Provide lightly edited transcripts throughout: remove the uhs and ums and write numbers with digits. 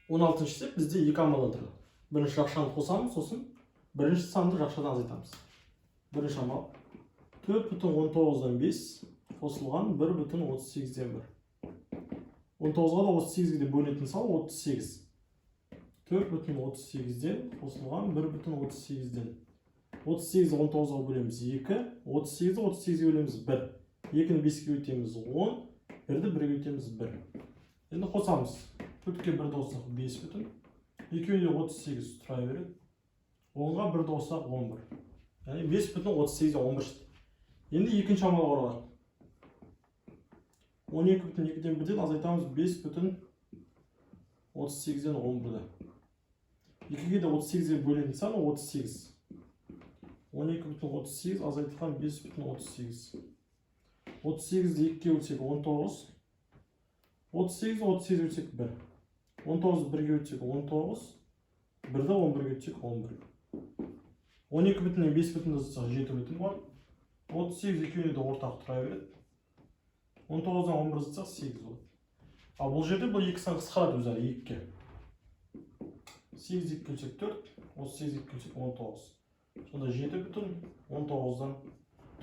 16-шы есеп бізде екі амалдан тұрады. Бірінші жақшаны қосамыз, сосын бірінші санды жақшадан азайтамыз. Бірінші амал 4,19-дан 5 қосылған 1,38-ден 1. 19-ға да 38-ге де бөлетін сал 38. 4,38-ден қосылған 1,38-ден. 38-ді 19-ға бөлеміз 2, 38-ді 38-ге бөлеміз 1. 2-ні 5-ге өтеміз 10, 1-ді 1-ге өтеміз 1. Енді қосамыз. 4-ке 1-ді қоссақ 5 бүтін. 2-інде 38 тұра береді. 10-ға 1-ді қоссақ 11. Яғни 5,38-ден 11 шықты. Енді екінші амалға оралайық. 12,2-ден 1-ден азайтамыз 5,38-ден 11-ді. 2-ге де 38-ге бөлетін сан 38. 12,38 азайтылған 5,38. 38-ді 2-ге бөлсек 19. 38-ді 38-ге бөлсек 1. 19-ды 1-ге бөлсек 19. 1-ді 11-ге бөлсек 11. 12,5-тен 5,5-ді азайтсақ 7,5 бар. 38 екеуіне де ортақ тұра береді. 19-дан 11 азайтсақ 8 болады. Ал бұл жерде бұл екі сан қысқарады өзара 2-ге. 8 2-ге бөлсек 4, 38 2-ге бөлсек 19. Сонда 7,19-дан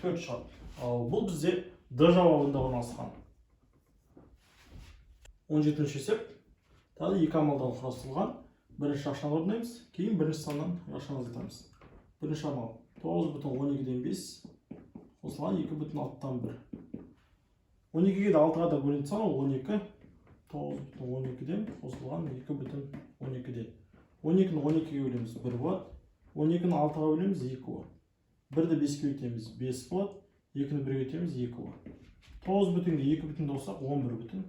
4 шығады. Ал бұл бізде Д жауабында орналасқан. 17-ші есеп. Тағы екі амалдан құрастырылған. Бірінші жақшаны орындаймыз, кейін бірінші саннан жақшаны азайтамыз. Бірінші амал 9,12-ден 5 қосылған 2,6-дан 1. 12-ге де 6-ға да бөлетін сан 12. 9,12-ден қосылған 2,12-ден. 12-ні 12-ге бөлеміз 1 болады. 12-ні 6-ға бөлеміз 2 болады. 1-ді 5-ге өтеміз 5 болады. 2-ні 1-ге өтеміз 2 болады. 9,2-ге 2,5-ді қоссақ 11,5.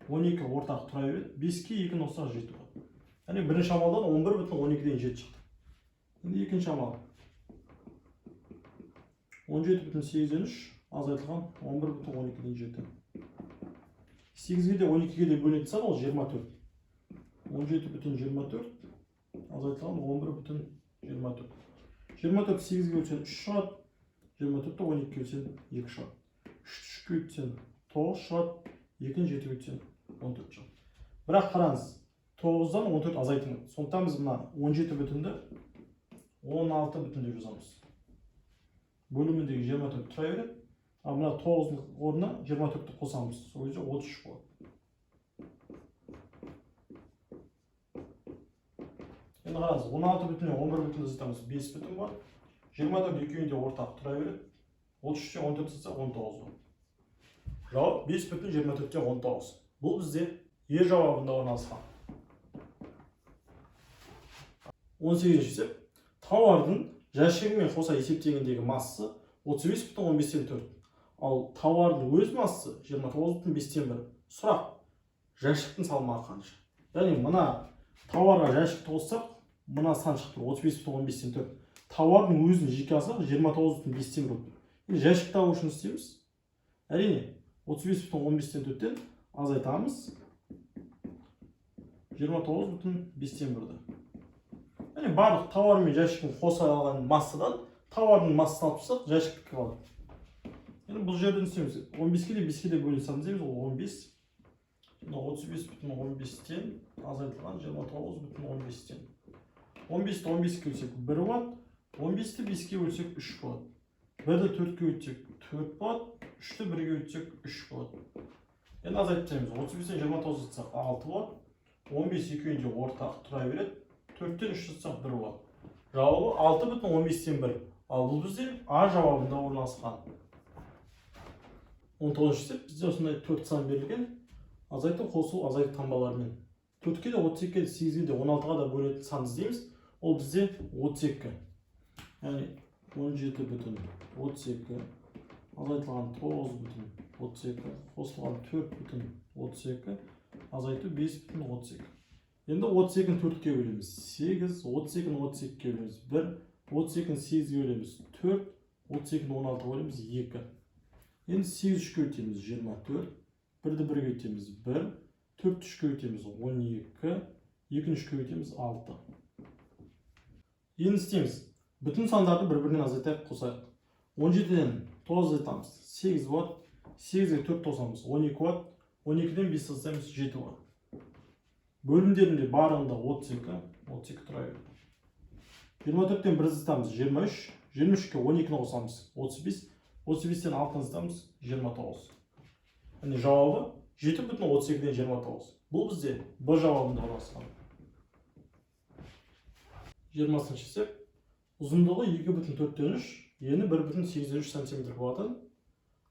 12 ортақ тұра береді. 5-ке 2-ні қоссақ 7 болады. Яғни бірінші амалдан 11,12-ден 7 шықты. Енді екінші амал 17,8-ден 3 азайтылған 11,12-ден 7. 8-ге де 12-ге де бөлетін сан ол 24. 17,24 азайтылған 11,24. 24 8-ге бөлсең 3 шығады. 24-ті 12-ге бөлсең 2 шығады. 3-ті 3-ге өтсең 9 шығады. 2-ні 7-ге өтсең 14 шығады. Бірақ қараңыз, 9-дан 14 азайтылмайды. Сондықтан біз мына 17,ді 16,ді жазамыз. Бөліміндегі 24 тұра береді. Ал мына 9-ның орнына 24-ті қосамыз. Сол кезде 33 болады. Енді қараңыз, 16,11,ді азайтамыз 5 бүтін бар. 24 екеуінде ортақ тұра береді. 33-тен 14 азайтсақ 19 болады. Жауап 5,24-тен 19. Бұл бізде Е жауабында орналасқан. 18-ші есеп. Тауардың жәшігімен қоса есептегендегі массасы 35,15-тен 4. Ал тауардың өз массасы 29,5-тен 1. Сұрақ, жәшіктің салмағы қанша? Яғни мына тауарға жәшікті қоссақ, мына сан шықты 35,15-тен 4. Тауардың өзін жеке алсақ 29,5-тен 1 болды. Енді жәшік табу үшін істейміз. Әрине 35,15-тен 4-тен азайтамыз 29,5-тен 1-ді. Яғни барлық тауар мен жәшіктің қоса алған массадан тауардың массасын алып тастасақ, жәшіктікі қалады. Енді бұл жерден істейміз. 15-ке де 5-ке де бөлетін сан дейміз, ол 15. 35,15-тен азайтылған 29,15-тен. 15-ті 15-ке бөлсек 1 болады. 15-ті 5-ке бөлсек 3 болады. 1-ді 4-ке өтсек 4 болады. 3-ті 1-ге өтсек 3 болады. Енді азайтамыз. 35-тен 29 азайтсақ 6 болады. 15 екеуінде ортақ тұра береді. 4-тен 3 азайтсақ 1 болады. Жауабы 6,15-тен 1. Ал бұл бізде А жауабында орналасқан. 19-ші есеп. Бізде осындай 4 сан берілген. Азайту, қосу, азайту таңбаларымен. 4-ке де 32-ке де 8-ге де 16-ға да бөлетін сан іздейміз. Ол бізде 32. Яғни 17,32 азайтылған 9,32 қосылған 4,32 азайту 5,32. Енді 32-ні 4-ке бөлеміз 8, 32-ні 32-ке бөлеміз 1, 32-ні 8-ге бөлеміз 4, 32-ні 16-ға бөлеміз 2. Енді 8 3-ке өтеміз 24, 1-ді 1-ге өтеміз 1, 4 3-ке өтеміз 12, 2-ні 3-ке өтеміз 6. Енді істейміз. Бүтін сандарды бір-бірінен азайтайық, қосайық. 17-ден 9 азайтамыз 8 болады. 8-ге 4 қосамыз 12 болады. 12-ден 5 азайтамыз 7 болады. Бөлімдерінде барында 32 тұра береді. 24-тен 1 іздетамыз 23, 23-ке 12-ні қосамыз 35, 35-тен 6-ны іздетамыз 29. Яғни жауабы 7,32-ден 29. Бұл бізде Б жауабында орналасқан. 20-шы есеп. Ұзындығы 2,4-тен 3, ені 1,83 см болатын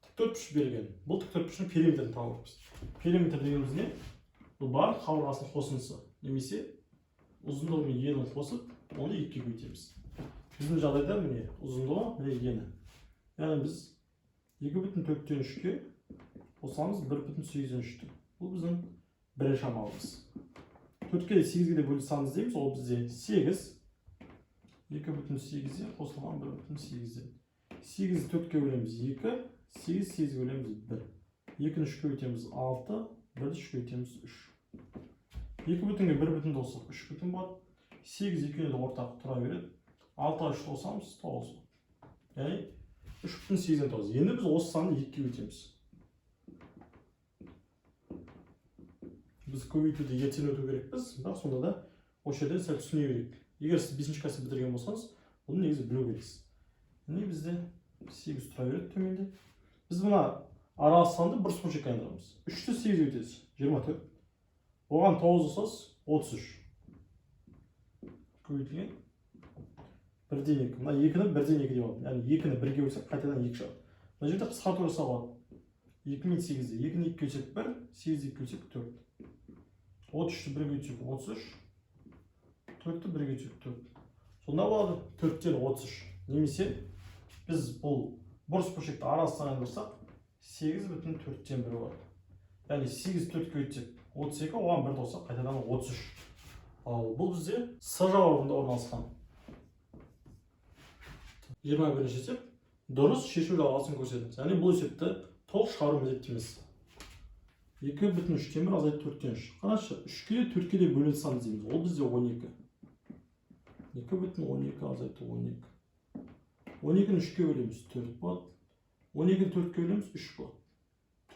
тіктөртбұрыш берген. Бұл тіктөртбұрыштың периметрін табамыз. Периметр дегеніміз не? Бұл бар қабырғасының қосындысы. Немесе ұзындығы мен енін қосып, оны 2-ге көбейтеміз. Біздің жағдайда міне ұзындығы, міне ені. Яғни біз 2,4-тен 3-ке қосамыз 1,83-ті. Бұл біздің бірінші амалымыз. 4-ке 8-ге де бөлу санын іздейміз, ол бізде 8. 2,8-де қосылған 1,8-ден. 8-ді 4-ке бөлеміз 2, 8-ге бөлеміз 1. 2-ні 3-ке өтеміз 6, 1-ді 3-ке өтеміз 3. 2,1-ге 1,9 болсақ 3,0 болады. 8 2-ні де ортақ тұра береді. 6-ға 3 қосамыз 9 болады. Яғни 3,8-ден 9. Енді біз осы санды 2-ге өтеміз. Біз көбейтуді ертең өту керекпіз, бірақ сонда да осы жерден сәл түсіне берейік. Егер сіз 5-ші класты бітірген болсаңыз, бұны негізі білу керексіз. Яғни бізде 8 тұра береді төменде. Біз мына аралық санды бір бөлшекке айналдырамыз. 3-ті 8-ге өтеді 24. Оған 9 қосасыз 33. Көбейтілген 1-ден 2. Мына 2-ні 1-ден 2 деп алады. Яғни 2-ні 1-ге бөлсек қайтадан 2 шығады. Мына жерде қысқарту жасауға болады. 2 мен 8-де 2-ні 2-ге бөлсек 1, 8-ді 2-ге бөлсек 4. 33-ті 1-ге бөлсек 33. 4-ті 1-ге бөлсек 4. Сонда болады 4-тен 33. Немесе біз бұл бұрыс бөлшекті арасына айналдырсақ 8,4-тен 1 болады. Яғни 8 4-ке өтсек 32, оған 1 қоссақ қайтадан 33. Ал бұл бізде С жауабында орналасқан. 21-ші есеп. Дұрыс шешу жалғасын көрсетіңіз. Яғни бұл есепті толық шығару міндетті емес. 2,3-тен 1 азайтып 4-тен 3. Қарашы, 3-ке де 4-ке де бөлінетін сан іздейміз. Ол бізде 12. 2,12 азайтып 12. 12-ні 3-ке бөлеміз 4 болады. 12-ні 4-ке бөлеміз 3 болады.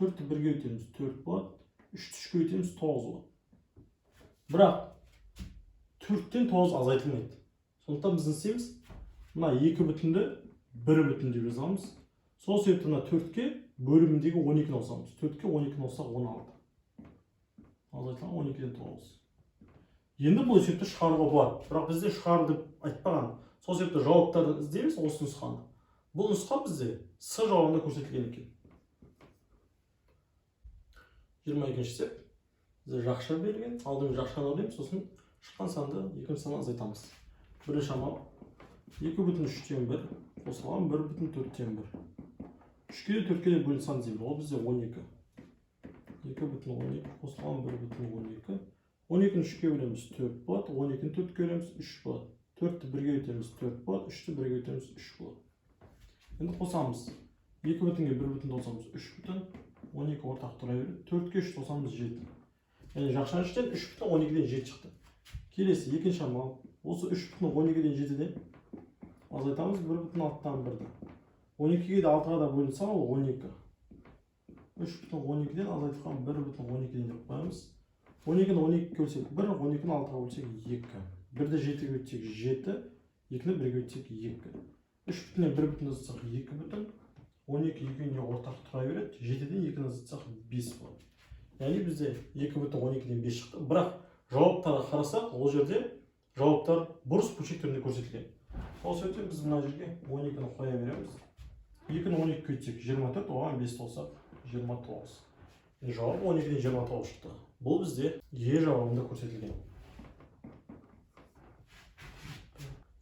4-ті 1-ге өтеміз 4 болады. 3-ті 3-ке өтеміз 9 болады. Бірақ 4-тен 9 азайтылмайды. Сондықтан біз не істейміз? Мына 2,1-ді 1,1 деп жазамыз. Сол себепті мына 4-ке бөліміндегі 12-ні қосамыз. 4-ке 12-ні қоссақ 16. Азайтылған 12-ден 9. Енді бұл есепті шығаруға болады. Бірақ бізде шығару деп айтпаған. Сол себепті жауаптарды іздейміз осы нұсқаны. Бұл нұсқа бізде С жауабында көрсетілген екен. 22-ші есеп. Бізде жақша берілген, алдымен жақшаны алайық, сосын шыққан санды екінші санға азайтамыз. Бірінші амал 2,3-тен 1 қосылған 1,4-тен 1. 3-ке де 4-ке де бөлінетін сан іздейміз. Ол бізде 12. 2,12 қосылған 1,12. 12-ні 3-ке бөлеміз 4 болады, 12-ні 4-ке бөлеміз 3 болады. 4-ті 1-ге өтеміз 4 болады, 3-ті 1-ге өтеміз 3 болады. Енді қосамыз. 2,1-ге 1,1 қосамыз 3,1. 12 ортақ тұра береді. 4-ке 3 қосамыз 7. Яғни жақшаның іштен 3,12-ден 7 шықты. Келесі екінші амал. Осы 3,12-ден 7-ден азайтамыз 1,6-тан 1-ді. 12-ге де 6-ға да бөлінетін сан ол 12. 3,12-ден азайтылған 1,12-ден деп қоямыз. 12-ні 12-ге бөлсек 1, 12-ні 6-ға бөлсек 2. 1-ді 7-ге өтсек 7, 2-ні 1-ге өтсек 2. 3,1-ден 1,1 азайтсақ 2,1. 12 2-ге ортақ тұра береді. 7-ден 2-ні азайтсақ 5 болады. Яғни бізде 2,12-ден 5 шықты. Бірақ жауаптарға қарасақ, ол жерде жауаптар бұрыс бөлшек түрінде көрсетілген. Сол себептен біз мына жерге 12-ні қоя береміз. 2-ні 12-ге өтсек 24, оған 5 қоссақ 29. Жауап 12-ден 29 шықты. Бұл бізде Е жауабында көрсетілген.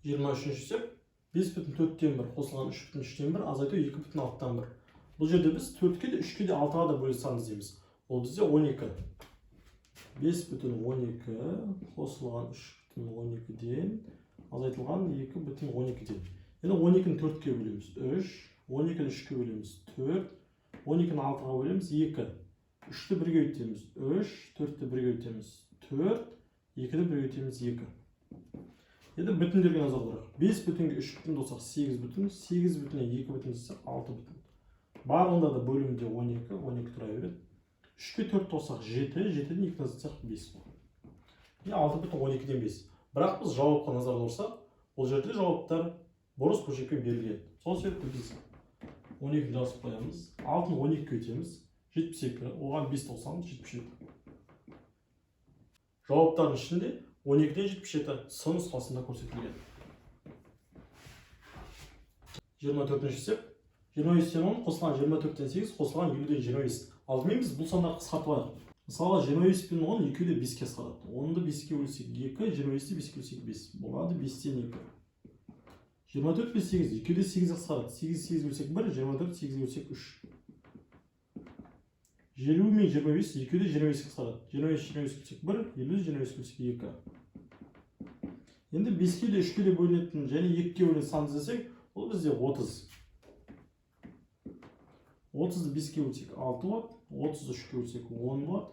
23-ші есеп. 5,4-тен 1 қосылған 3,3-тен 1 азайту 2,6-тан 1. Бұл жерде біз 4-ке де 3-ке де 6-ға да бөлінетін сан іздейміз. Ол бізде 12. 5,12 қосылған 3,12-ден азайтылған 2,12-ден. Енді 12-ні 4-ке бөлеміз 3, 12-ні 3-ке бөлеміз 4, 12-ні 6-ға бөлеміз 2. 3-ті 1-ге өтеміз 3, 4-ті 1-ге өтеміз 4, 2-ті 1-ге өтеміз 2. Енді бүтіндерге назар аударайық. 5 бүтінге 3 бүтін қоссақ 8 бүтін, 8 бүтінге 2 бүтін қоссақ 6 бүтін. Барлығында да бөлімде 12, 12 тұра береді. 3-ке 4 қоссақ 7, 7-ден 2-ні азайтсақ 5 болады. не 6,12-ден 5. Бірақ біз жауапқа назар аударсақ, бұл жерде жауаптар бұрыс бөлшекпен берілген. Сол себепті біз 12 жазып қоямыз. 6-ны 12-ге өтеміз. 72, оған 5 қосамыз, 77. Жауаптардың ішінде 12-ден 77 С нұсқасында көрсетілген. 24-ші есеп. 27-тен 10 қосылған 24-тен 8 қосылған 50-ден 25. Алдымен біз бұл сандарды қысқартып алайық. Мысалы 25 пен 10 екеуі де 5-ке қысқарады. 10-ды 5-ке бөлсек 2, 25-ті 5-ке бөлсек 5. Болады 5-тен 2. 24 пен 8 екеуі де 8-ге қысқарады. 8-8 бөлсек 1, 24 8-ге бөлсек 3. 50 мен 25 екеуі де 25-ге қысқарады. 25 бөлсек 1, 50 25 бөлсек 2. Енді 5-ке де 3-ке де бөлінетін және 2-ке бөлінетін санды іздесек, ол бізде 30. 30-ды 5-ке бөлсек 6 болады, 30-ды 3-ке бөлсек 10 болады,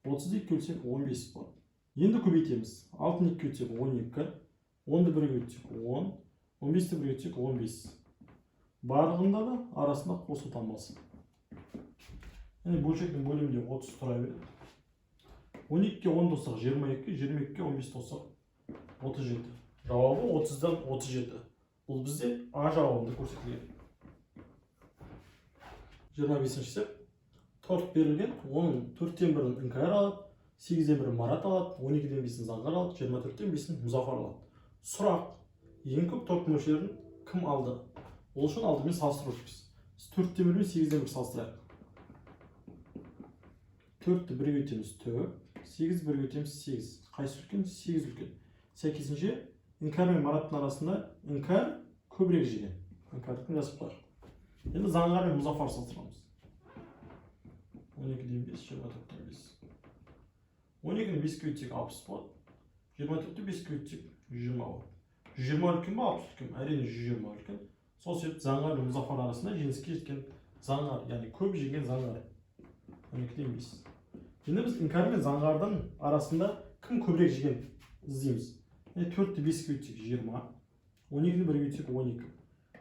30-ды 2-ке бөлсек 15 болады. Енді көбейтеміз. 6-ны 2-ке бөлсек 12, 10-ды 1-ге бөлсек 10, 15-ді 1-ге бөлсек 15. Барлығында да арасында қосу таңбасы. Яғни бөлшектің бөлімінде 30 тұра береді. 12-ке 10 қоссақ 22, 22-ке 15 қоссақ 37. Жауабы 30-дан 37. Бұл бізде А жауабында көрсетілген. 25-ші есеп. Торт берілген, оның 4-тен 1-ін Іңкәр алады, 8-ден 1-ін Марат алады, 12-ден 5-ін Заңғар алады, 24-тен 5-ін Мұзафар алады. Сұрақ: ең көп торт мөлшерін кім алды? Ол үшін алдымен салыстыру жүргіземіз. Біз 4-тен 1 мен 8-ден 1 салыстырайық. 4-ті 1-ге өтеміз 4, 8-ді 1-ге өтеміз 8. Қайсы үлкен? 8 үлкен. Сәйкесінше Іңкәр мен Мараттың арасында Іңкәр көбірек жеген. Іңкәрдікін жазып қояйық. Енді Заңғар мен Мұзафар салыстырамыз. 12-ден 5, 24-тен 5. 12-ні 5-ке өтсек 60 болады. 24-ті 5-ке өтсек 120 болады. 120 үлкен ба, 60 үлкен? Әрине 120 үлкен. Сол себепті Заңғар мен Мұзафар арасында жеңіске жеткен Заңғар, яғни көп жеген Заңғар. 12-ден 5. Енді біз Іңкәр мен Заңғардың арасында кім көбірек жеген іздейміз. 4-ті 5-ке өтсек 20, 12-ні 1-ге өтсек 12.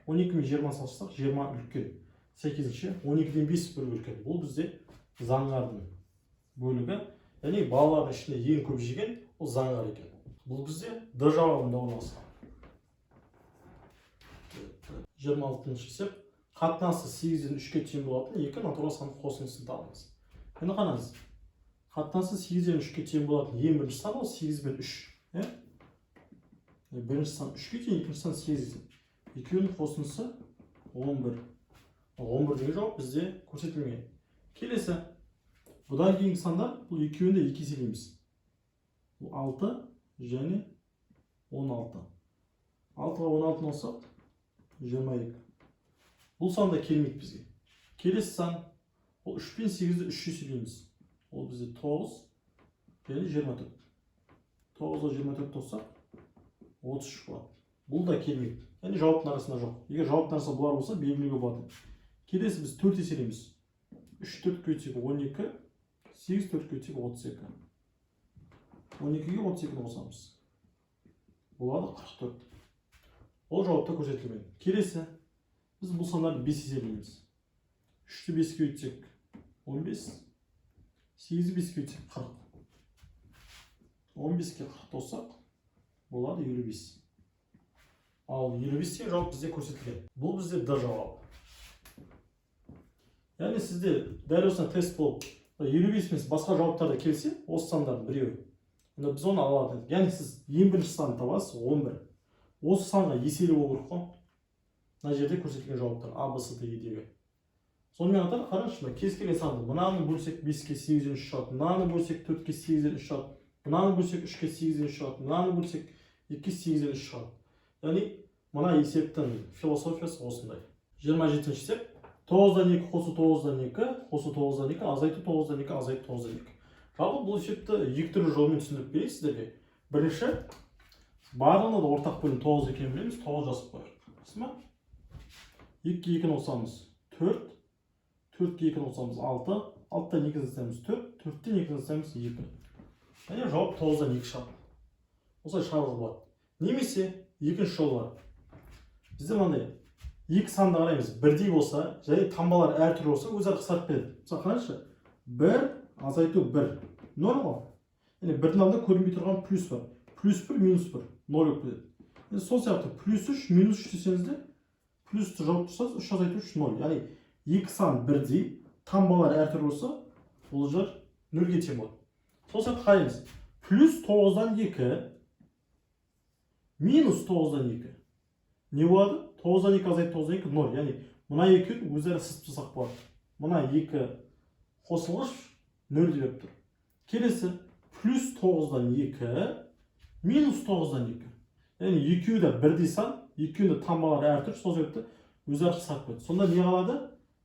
12 мен 20 салыстырсақ 20 үлкен. Сәйкесінше 12-ден 5 бір үлкен. Бұл бізде Заңғардың бөлігі, яғни балалардың ішінде ең көп жеген ол Заңғар екен. Бұл бізде Д жауабында орналасқан. 26-ші есеп. Қатынасы 8-ден 3-ке тең болатын екі натурал сандық қосындысын табыңыз. Енді қараңыз. Қатынасы 8-ден 3-ке тең болатын ең бірінші сан ол 8 бен 3. Бірінші сан 3-ке тең, екінші сан 8-ге тең. Екеуінің қосындысы 11. 11 деген жауап бізде көрсетілмеген. Келесі. Бұдан кейінгі сандар, бұл екеуінде 2 еселейміз. Бұл 6 және 16. 6-ға 16 қоссақ 22. Бұл санда келмейді бізге. Келесі сан, ол 3 пен 8-ді 3 еселейміз. Ол бізде 9 және 24. 9-ға 24 қоссақ 33 болады. Бұл да келмейді. Яғни жауаптың арасында жоқ. Егер жауаптың арасында бұлар болса, белгілеуге болады. Келесі біз 4 еселейміз. 3 4-ке өтсек 12, 8 4-ке өтсек 32. 12-ге 32-ні қосамыз. Болады 44. Ол жауапта көрсетілген. Келесі, біз бұл сандарды 5 еселейміз. 3-ті 5-ке өтсек 15, 8-ді 5-ке өтсек 40. 15-ке 40 қоссақ, болады 55. Ал 55 деген жауап бізде көрсетілген. Бұл бізде Д жауабы. Яғни сізде дәл осына тест болып 55 емес басқа жауаптарда келсе, осы сандардың біреуі. Онда біз оны ала аламыз. Яғни сіз ең бірінші санды табасыз 11. Осы санға еселі болу керек қой. Мына жерде көрсетілген жауаптар А, Б, С, Д, Е-дегі. Сонымен қатар қараңызшы, кез келген санды мынаны бөлсек 5-ке 8-ден 3 шығады, мынаны бөлсек 4-ке 8-ден 3 шығады, мынаны бөлсек 3-ке 8-ден 3 шығады, мынаны бөлсек 2-ке 8-ден 3 шығады. Яғни мына есептің философиясы осындай. 27-ші есеп. 9-дан 2 қосу 9-дан 2, қосу 9-дан 2, азайту 9-дан 2, азайту 9-дан 2. Жалпы бұл есепті екі түрлі жолмен түсіндіріп берейін сіздерге. Бірінші, барлығында да ортақ бөлім 9 екенін білеміз, 9 жазып қояйық. Расты ма? 2-ке 2-ні қосамыз 4, 4-ке 2-ні қосамыз 6, 6-тан 2-ні қосамыз 4, 4-тен 2-ні қосамыз 2. Яғни жауап 9-дан 2 шығады. Осылай шығаруға болады. Немесе екінші жол бар. Бізде мынандай екі санды қараймыз, бірдей болса, және таңбалар әртүрлі болса, өзара қысқартып береді. Мысалы қараңызшы, 1 азайту 1. Норма. Yani бірдің алдында көрінбей тұрған плюс бар. Плюс 1, минус 1. 0 болып кетеді. Yani сол сияқты плюс 3, минус 3 десеңіз де, плюсті жауып тұрсаңыз, 3 азайту 3, 0. Yani екі сан бірдей, таңбалар әртүрлі болса, ол жер 0-ге тең болады. Сол сияқты қараймыз. Плюс 9-дан 2, минус 9-дан 2. Не болады? 9-дан 2 азайту 9-дан 2, 0. Yani мына екеуін өзара сызып тастасақ болады. Мына екі қосылғыш 0 деп тұр. Келесі плюс 9-дан 2, минус 9-дан 2. Yani екеуі де бірдей сан, екеуінде таңбалары әртүрлі, сол себепті өзара қысқарып кетеді. Сонда не қалады?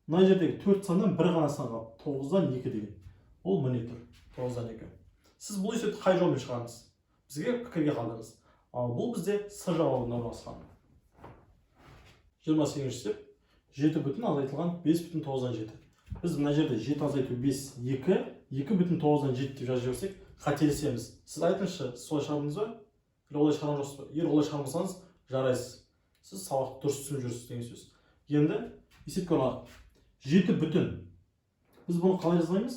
Мына жердегі 4 саннан бір ғана сан қалады. 9-дан 2 деген. Ол міне тұр. 9-дан 2. Сіз бұл есепті қай жолмен шығарыңыз? Бізге пікірге қалдыңыз. Ал бұл бізде С жауабында орналасқан. 28-ші есеп 7 азайтылған 5,9-дан 7. Біз мына жерде 7 азайту 5, 2, 2,9-дан 7 деп жазып жіберсек, қателесеміз. Сіз айтыңызшы, солай шығардыңыз ба? Олай шығарған жоқсыз ба? Егер олай шығармасаңыз, жарайсыз. Сіз сабақты дұрыс түсініп жүрсіз деген сөз. Енді есепке алайық. 7 бүтін. Біз бұны қалай жазаймыз?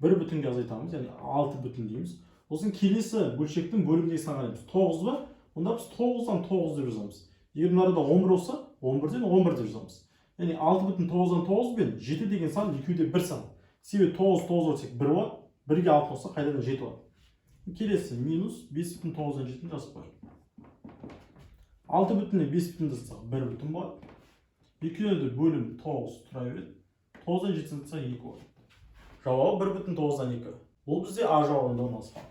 1 бүтінге азайтамыз, яғни 6 бүтін дейміз. Осын келесі бөлшектің бөлімдегі сан қараймыз. 9 ба? Онда біз 9-дан 9 деп жазамыз. Егер мына арада 11 болса, 11-ден 11 деп жазамыз. Яғни 6 бүтін 9-дан 9 бен 7 деген сан екеуде бір сан. Себебі 9 болсек 1 болады, 1-ге 6 болса қайдадан 7 болады. Келесі минус 5,9-дан 7 жазып қойып. 6 бүтіннен 5 бүтін жазсақ 1 бүтін болады. Екеуінде бөлім 9 тұра береді. 9-дан 7 жазсақ 2 болады. Жауабы 1,9-дан 2. Бұл бізде А жауабында орналасқан.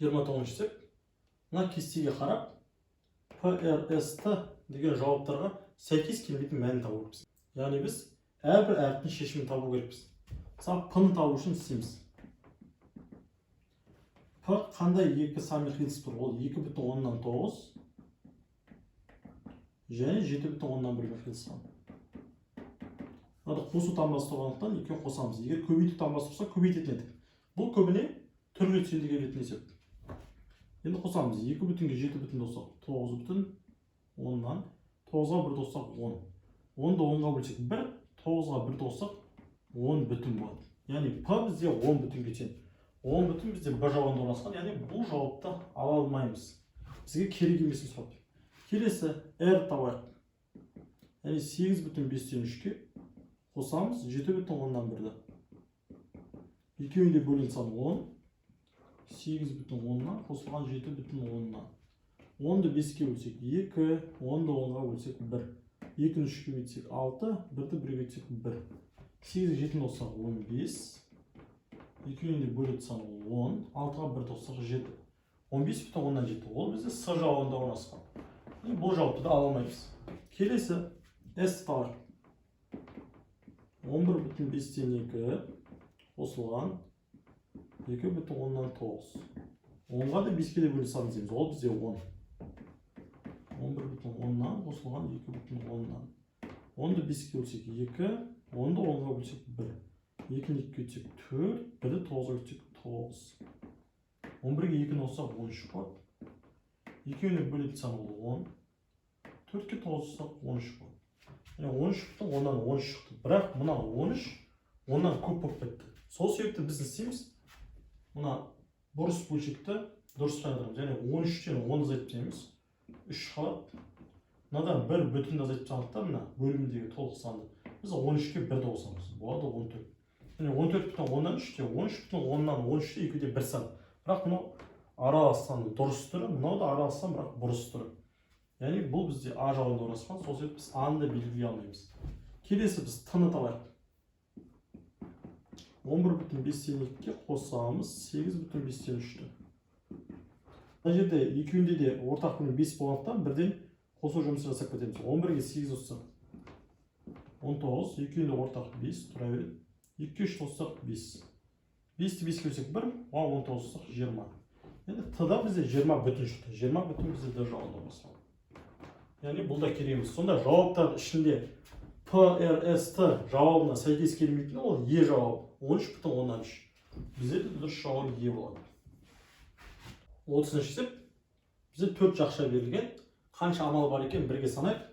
29-ші есеп. Мына кестеге қарап, ПРСТ деген жауаптарға сәйкес келмейтін мәнін табу керекпіз. Яғни біз әрбір әріптің шешімін табу керекпіз. Мысалы, П-ны табу үшін істейміз. П қандай екі санмен қиылысып тұр? Ол 2,9 және 7,1 қиылысқан. Қосу таңбасы тұрғандықтан екеуін қосамыз. Егер көбейту таңбасы тұрса, көбейтетін едік. Бұл көбіне түрге түседі келетін есеп. Енді қосамыз. 2 бүтінге 7 бүтін болсақ, 9 бүтін 10-нан 9-ға 1 болсақ 10. 10-ды 10-ға бөлсек 1, 9-ға 1 болсақ 10 бүтін болады. Яғни П бізде 10 бүтінге тең. 10 бүтін бізде бір жауабында орналасқан, яғни бұл жауапты ала алмаймыз. Бізге керек емесін сұрап. Келесі R табайық. Яғни 8,5-тен 3-ке қосамыз 7,10-нан 1-ді. Екеуінде бөлген сан 10. 8,10-нан қосылған 7,10-нан. 10-ды 5-ке бөлсек 2, 10-ды 10-ға бөлсек 1. 2-ні 3-ке бөлсек 6, 1-ді 1-ге бөлсек 1. 8-ге 7 болсақ 15. Екеуінде бөлген сан 10, 6-ға 1 болсақ 7. 15,10-нан 7. Ол бізде С жауабында орналасқан. Бұл жауапты да ала алмаймыз. Келесі S табар. 11,5-тен 2 қосылған 2,10-нан 9. 10-ға да 5-ке де бөліп сан дейміз. Ол бізде 10. 11,10-нан қосылған 2,10-нан. 10-ды 5-ке бөлсек 2, 10-ды 10-ға бөлсек 1. 2-ні 2-ге бөлсек 4, 1-ді 9-ға бөлсек 9. 11-ге 2-ні қоссақ 13 болады. 2-ні бөлетін сан ол 10. 4-ке 9 қоссақ 13 болады. 13 бүтін 10-нан 13 шықты. Бірақ мына 13 10-нан көп болып кетті. Сол себепті біз істейміз. Мына бұрыс бөлшекті дұрыс қайдырамыз. Яғни 13-тен 10 азайтпаймыз. 3 қалады. Мынадан 1 бүтін азайтпағандықтан мына бөлімдегі толық санды. Біз 13-ке 1 қосамыз. Болады 14. Яғни 14 бүтін 10-нан 3-те 13 бүтін 10-нан 13-те екеуде бір сан. Бірақ мынау аралас санның дұрыс түрі, мынау да аралас сан, бірақ бұрыс түрі. Яғни бұл бізде А жауабында орналасқан, сол себепті біз А-ны да белгілей алмаймыз. Келесі біз Т-ны табайық. 11,5-тен 2-ге қосамыз 8,5-тен 3-ті. Мына жерде екеуінде де ортақ бөлім 5 болғандықтан бірден қосу жұмысын жасап кетеміз. 11-ге 8 қоссақ 19, екеуінде ортақ 5 тұра береді. 2-ге 3 қоссақ 5. 5-ті 5-ке бөлсек 1, 19 қоссақ 20. Енді Т-да бізде 20 бүтін шықты. 20 бүтін бізде Д жауабында орналасқан. Яғни бұл да керек емес. Сонда жауаптар ішінде ПРСТ жауабына сәйкес келмейтін ол Е жауабы. 13,10-нан 3. Бізде де дұрыс жауабы Е болады. 30-шы есеп. Бізде 4 жақша берілген. Қанша амал бар екен бірге санайық.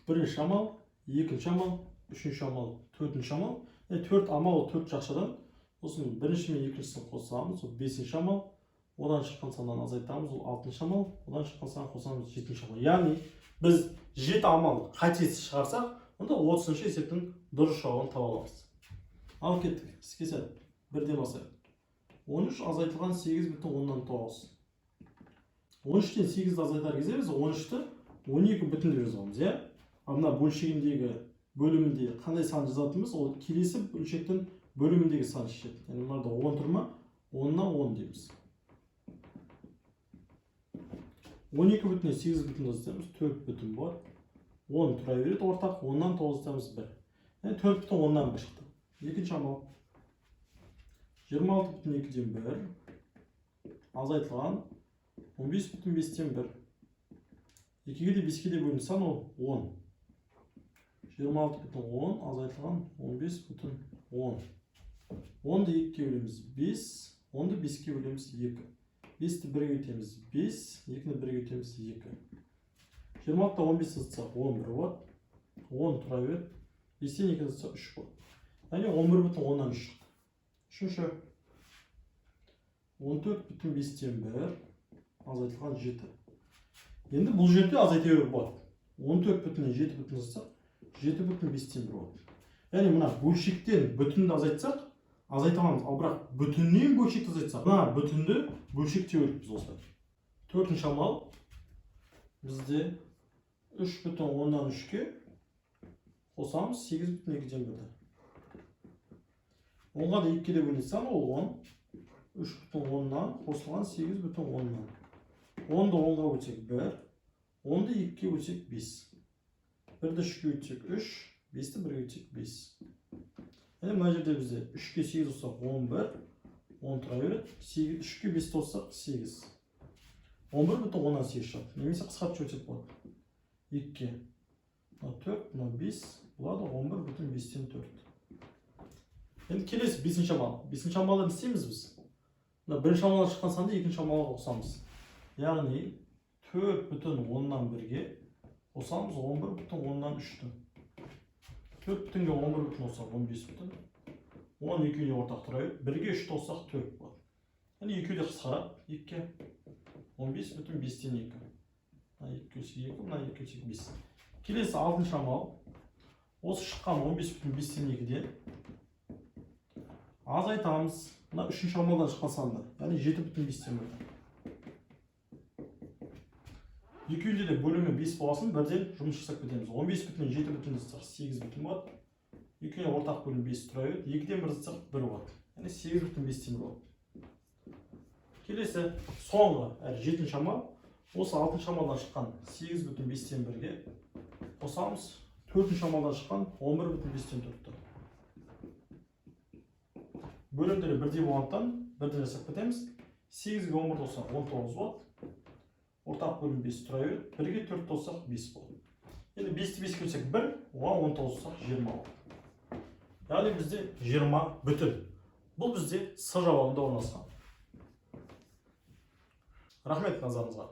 Бірінші амал, екінші амал, үшінші амал, төртінші амал. 4 амал 4 жақшадан Сосын бірінші мен екіншісін қосамыз, ол 5-ші амал. Одан шыққан саннан азайтамыз, ол 6-ші амал. Одан шыққан саннан қосамыз, 7-ші амал. Яғни біз 7 амал қатесіз шығарсақ, онда 30-ші есептің дұрыс жауабын таба аламыз. Ал кеттік, іске сәт. Бірден басайық. 13 азайтылған 8,9. 13-тен 8-ді азайтар кезде біз 13-ті 12 бүтін деп жазамыз, иә? Мына бөлшегіндегі бөлімінде қандай сан жазатынымыз, ол келесі бөлшектің бөліміндегі сан шешеді. Яғни мынада 10 тұр ма? 10-нан 10 дейміз. 12 бүтіннен 8 бүтін жазамыз, 4 бүтін болады. 10 тұра береді ортақ, 10-нан 9 жазамыз 1. Яғни 4 бүтін 10-нан 1 шықты. Екінші амал. 26 бүтін 2-ден 1 азайтылған 15 бүтін 5-тен 1. 2-ге де 5-ге де бөлінген сан ол 10. 26 бүтін 10 азайтылған 15 бүтін 10. 10-ды 2-ге бөлеміз 5, 10-ды 5-ге бөлеміз 2. 5-ті 1-ге өтеміз 5, 2-ні 1-ге өтеміз 2. 26-та 15 жазсақ 11 болады. 10 тұра береді. 5-тен 2 жазсақ 3 болады. Яғни 11 бүтін 10-нан 3 шықты. Үшінші. 14 бүтін 5-тен 1 азайтылған 7. Енді бұл жерде азайта беруге болады. 14 бүтіннен 7 бүтін жазсақ, 7 бүтін 5-тен 1 болады. Яғни мына бөлшектен бүтінді азайтсақ, азайта аламыз. Ал бірақ бүтіннен бөлшекті азайтсақ, мына бүтінді бөлшекте бөліп біз осылай. Төртінші амал. Бізде 3 бүтін 10-нан 3-ке қосамыз 8 бүтін 2-ден 1-ді. 10-ға да 2-ге де бөлінсем, ол 10. 3 бүтін 10-нан қосылған 8 бүтін 10-нан. 10-ды 10-ға бөлсек 1, 10-ды 2-ге бөлсек 5. 1-ді 3-ге бөлсек 3, 5-ті 1-ге бөлсек 5. Яғни мына жерде бізде 3-ге 8 қоссақ 11, 10 тұра береді. 3-ге 5 қоссақ 8. 11 бүтін 10-нан 8 шығады. Немесе қысқартып жіберсек болады. 2-ге. Мына 4, мына 5 болады 11 бүтін 5-тен 4. Енді келесі 5-ші амал. 5-ші амалда не істейміз біз? Мына бірінші амалдан шыққан санды екінші амалға қосамыз. Яғни 4 бүтін 10-нан 1-ге қосамыз 11 бүтін 10-нан 3-ті. 4 бүтінге 11 бүтін қоссақ 15 бүтін. 10 2-ге ортақ тұра береді. 1-ге 3-ті қоссақ 4 болады. Яғни 2-ге де қысқарады. 2-ге 15 бүтін 5-тен 2. Мына 2 өлсек 2, мына 2 өлсек 5. Келесі 6-шы амал. Осы шыққан 15 бүтін 5-тен 2-ден азайтамыз. Мына 3-ші амалдан шыққан санды. Яғни 7 бүтін 5-тен 1. Екеуінде де бөлімі 5 болғасын, бірден жұмыс жасап кетеміз. 15 бүтін 7 бүтін жазсақ 8 бүтін болады. Екеуіне ортақ бөлім 5 тұра береді. 2-ден 1 жазсақ 1 болады. Яғни 8 бүтін 5-тен 1 болады. Келесі соңғы, 7-ші амал. Осы 6-ші амалдан шыққан 8 бүтін 5-тен 1-ге қосамыз. 4-ші амалдан шыққан 11 бүтін 5-тен 4-ті. Бөлімдері бірдей болғандықтан бірден жасап кетеміз. 8-ге 11 қоссақ 19 болады. Ортақ бөлім 5 тұра береді. 1-ге 4 қоссақ 5 болады. Енді 5-ті 5-ке бөлсек 1, оған 19 қоссақ 20 болады. Яғни бізде 20 бүтін. Бұл бізде С жауабында орналасқан. Рахмет назарыңызға.